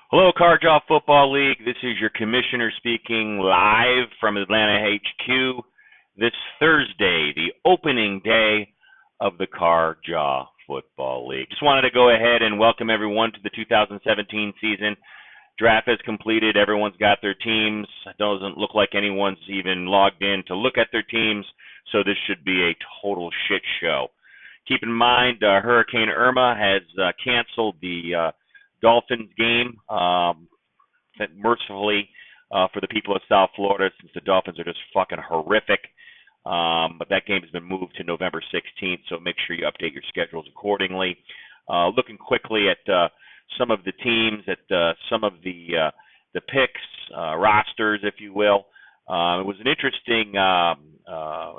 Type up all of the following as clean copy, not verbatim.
Hello, Carjaw Football League. This is your commissioner speaking live from Atlanta HQ this Thursday, the opening day of the Carjaw Football League. Just wanted to go ahead and welcome everyone to the 2017 season. Draft has completed. Everyone's got their teams. It doesn't look like anyone's even logged in to look at their teams, so this should be a total shit show. Keep in mind, Hurricane Irma has canceled the Dolphins game, mercifully for the people of South Florida, since the Dolphins are just fucking horrific. But that game has been moved to November 16th, so make sure you update your schedules accordingly. Looking quickly at some of the teams, at some of the picks, rosters, if you will. It was an interesting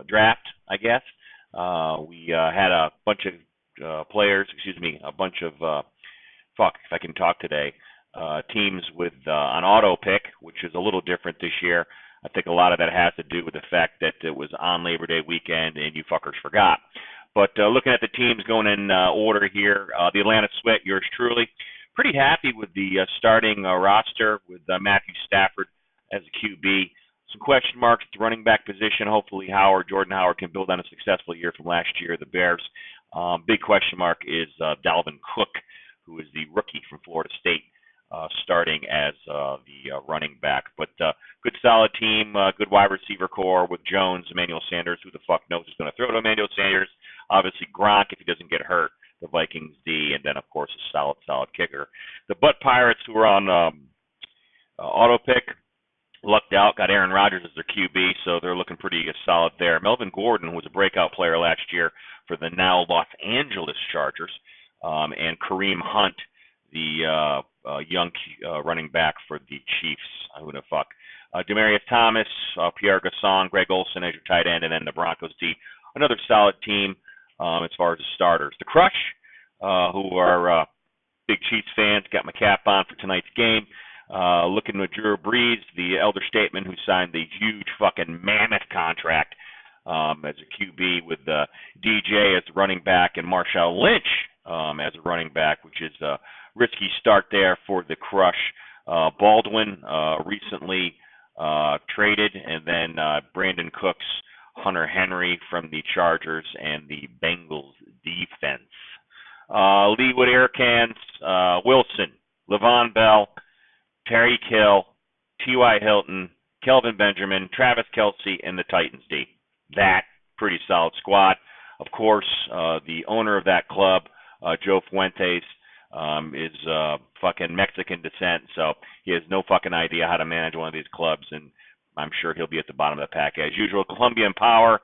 draft, I guess. We had a bunch of players, a bunch of if I can talk today, teams with an auto pick, which is a little different this year. I think a lot of that has to do with the fact that it was on Labor Day weekend and you fuckers forgot. But looking at the teams going in order here, the Atlanta Sweat, yours truly, pretty happy with the starting roster with Matthew Stafford as a QB. Some question marks at the running back position. Hopefully Jordan Howard can build on a successful year from last year, the Bears. Big question mark is Dalvin Cook, who is the rookie from Florida State, starting as the running back. But good solid team, good wide receiver core with Jones, Emmanuel Sanders. Who the fuck knows who's going to throw to Emmanuel Sanders? Obviously Gronk, if he doesn't get hurt, the Vikings D, and then, of course, a solid kicker. The Butt Pirates, who are on auto pick, lucked out, got Aaron Rodgers as their QB, so they're looking pretty solid there. Melvin Gordon, who was a breakout player last year for the now Los Angeles Chargers, and Kareem Hunt, the young running back for the Chiefs. Who the fuck? Demaryius Thomas, Pierre Garçon, Greg Olsen as your tight end, and then the Broncos D. Another solid team as far as the starters. The Crush, who are big Chiefs fans, got my cap on for tonight's game. Looking at Drew Brees, the elder statesman who signed the huge fucking mammoth contract as a QB with DJ as the running back and Marshawn Lynch as a running back, which is a risky start there for the Crush. Baldwin recently traded, and then Brandon Cooks, Hunter Henry from the Chargers and the Bengals defense. Leewood Aircans, Wilson, Levon Bell, Terry Kill, T.Y. Hilton, Kelvin Benjamin, Travis Kelce, and the Titans D. That pretty solid squad. Of course, the owner of that club, Joe Fuentes, is fucking Mexican descent, so he has no fucking idea how to manage one of these clubs, and I'm sure he'll be at the bottom of the pack as usual. Columbian Power,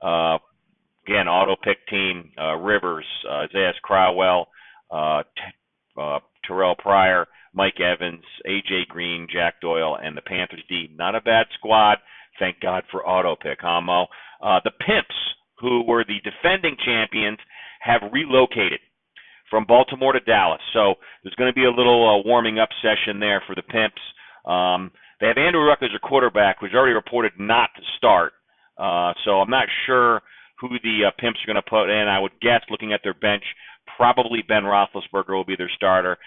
again, auto pick team, Rivers, Isaiah Crowell, Terrell Pryor, Mike Evans, A.J. Green, Jack Doyle, and the Panthers D. Not a bad squad. Thank God for auto pick, Mo. The Pimps, who were the defending champions, have relocated from Baltimore to Dallas. So there's going to be a little warming up session there for the Pimps. They have Andrew Luck as their quarterback, who's already reported not to start. So I'm not sure who the Pimps are going to put in. I would guess, looking at their bench, probably Ben Roethlisberger will be their starter.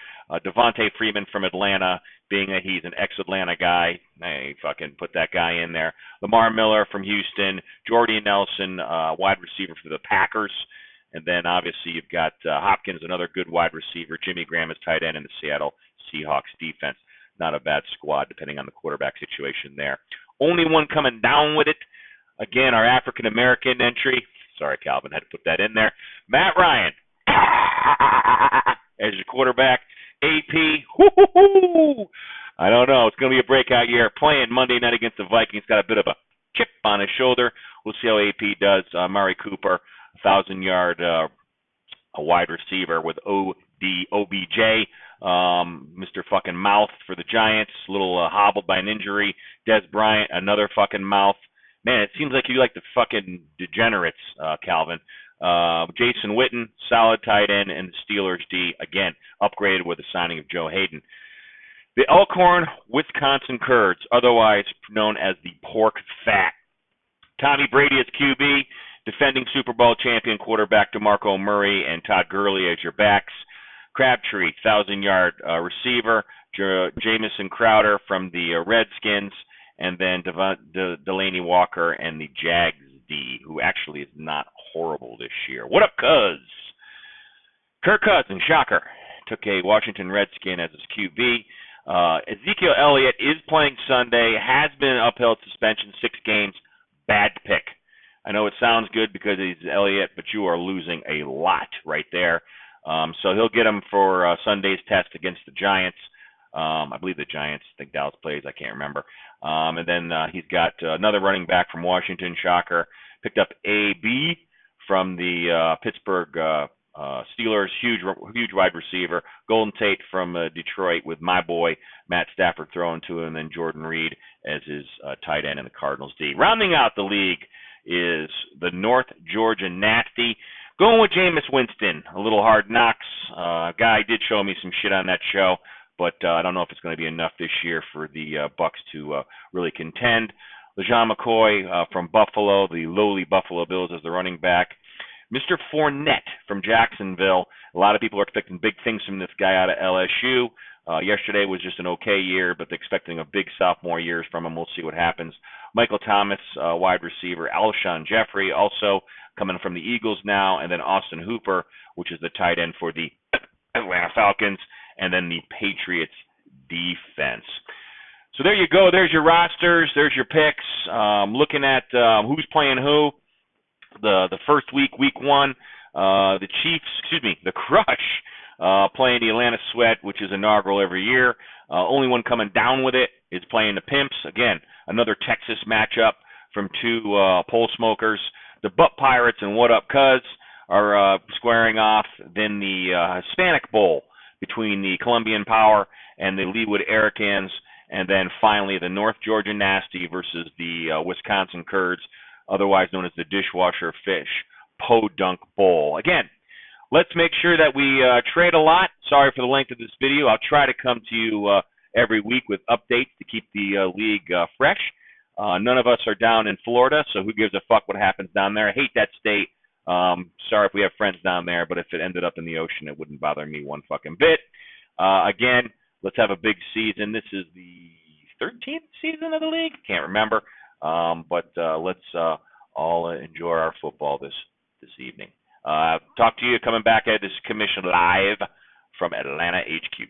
Devontae Freeman from Atlanta, being that he's an ex-Atlanta guy, they fucking put that guy in there. Lamar Miller from Houston, Jordy Nelson, wide receiver for the Packers. And then, obviously, you've got Hopkins, another good wide receiver. Jimmy Graham is tight end in the Seattle Seahawks defense. Not a bad squad, depending on the quarterback situation there. Only one coming down with it, again, our African-American entry. Sorry, Calvin, had to put that in there. Matt Ryan as your quarterback. AP, I don't know. It's going to be a breakout year. Playing Monday night against the Vikings. Got a bit of a chip on his shoulder. We'll see how AP does. Murray Cooper, 1,000-yard a wide receiver with OBJ. Mr. fucking Mouth for the Giants. A little hobbled by an injury. Des Bryant, another fucking mouth. Man, it seems like you like the fucking degenerates, Calvin. Jason Witten, solid tight end, and the Steelers D, again, upgraded with the signing of Joe Hayden. The Elkhorn, Wisconsin Kurds, otherwise known as the Pork Fat. Tommy Brady as QB, defending Super Bowl champion quarterback DeMarco Murray and Todd Gurley as your backs. Crabtree, 1,000-yard receiver. Jamison Crowder from the Redskins, and then Delaney Walker and the Jags D, who actually is not horrible this year. What up, cuz? Kirk Cousins, shocker, took a Washington Redskin as his QB. Ezekiel Elliott is playing Sunday, has been upheld suspension, 6 games. Bad pick. I know it sounds good because he's Elliott, but you are losing a lot right there. So he'll get him for Sunday's test against the Giants. I believe the Giants, I think Dallas plays, I can't remember. And then he's got another running back from Washington, shocker. Picked up AB from the Pittsburgh Steelers, huge wide receiver. Golden Tate from Detroit with my boy Matt Stafford throwing to him, and then Jordan Reed as his tight end in the Cardinals D. Rounding out the league is the North Georgia Nasty. Going with Jameis Winston, a little hard knocks. Guy did show me some shit on that show, but I don't know if it's going to be enough this year for the Bucks to really contend. LeJean McCoy from Buffalo, the lowly Buffalo Bills as the running back. Mr. Fournette from Jacksonville. A lot of people are expecting big things from this guy out of LSU. Yesterday was just an okay year, but they're expecting a big sophomore year from him. We'll see what happens. Michael Thomas, wide receiver. Alshon Jeffrey, also coming from the Eagles now. And then Austin Hooper, which is the tight end for the Atlanta Falcons. And then the Patriots defense. So there you go. There's your rosters. There's your picks. Looking at who's playing who. The first week, week 1, the Crush, playing the Atlanta Sweat, which is inaugural every year. Only one coming down with it is playing the Pimps. Again, another Texas matchup from 2 pole smokers. The Butt Pirates and What Up Cuz are squaring off. Then the Hispanic Bowl between the Colombian Power and the Leewood Aricans. And then finally the North Georgia Nasty versus the Wisconsin Kurds, otherwise known as the Dishwasher Fish Podunk Bowl. Again, let's make sure that we trade a lot. Sorry for the length of this video. I'll try to come to you every week with updates to keep the league fresh. None of us are down in Florida, so who gives a fuck what happens down there? I hate that state. Sorry if we have friends down there, but if it ended up in the ocean, it wouldn't bother me one fucking bit. Again, let's have a big season. This is the 13th season of the league. Can't remember. But let's all enjoy our football this evening. Talk to you coming back at this commission live from Atlanta HQ.